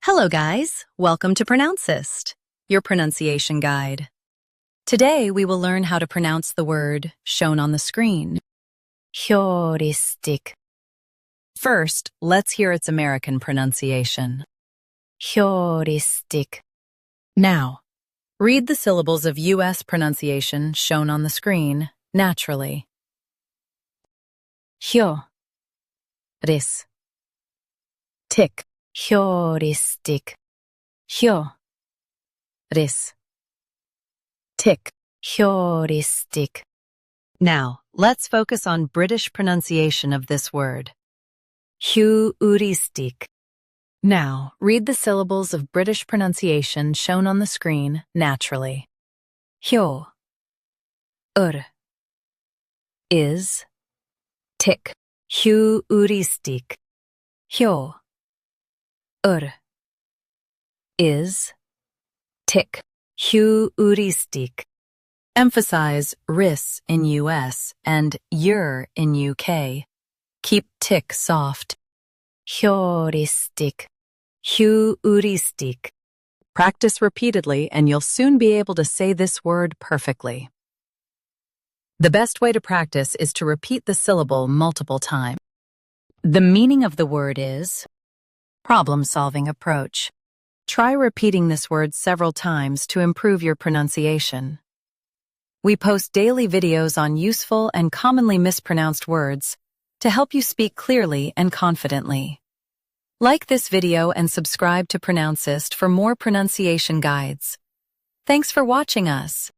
Hello guys, welcome to Pronouncist, your pronunciation guide. Today we will learn how to pronounce the word shown on the screen. HEURISTIC. First, let's hear its American pronunciation. HEURISTIC. Now, read the syllables of U.S. pronunciation shown on the screen naturally. HEURISTIC. HEURISTIC. HEURISTIC. HEURISTIC. Now, let's focus on British pronunciation of this word. HEURISTIC. Now, read the syllables of British pronunciation shown on the screen naturally. Is tick. HEURISTIC. Is tick. HEURISTIC. Emphasize ris in US and your in UK. Keep tick soft. HEURISTIC. HEURISTIC. Practice repeatedly and you'll soon be able to say this word perfectly. The best way to practice is to repeat the syllable multiple times. The meaning of the word is problem-solving approach. Try repeating this word several times to improve your pronunciation. We post daily videos on useful and commonly mispronounced words to help you speak clearly and confidently. Like this video and subscribe to Pronouncist for more pronunciation guides. Thanks for watching us.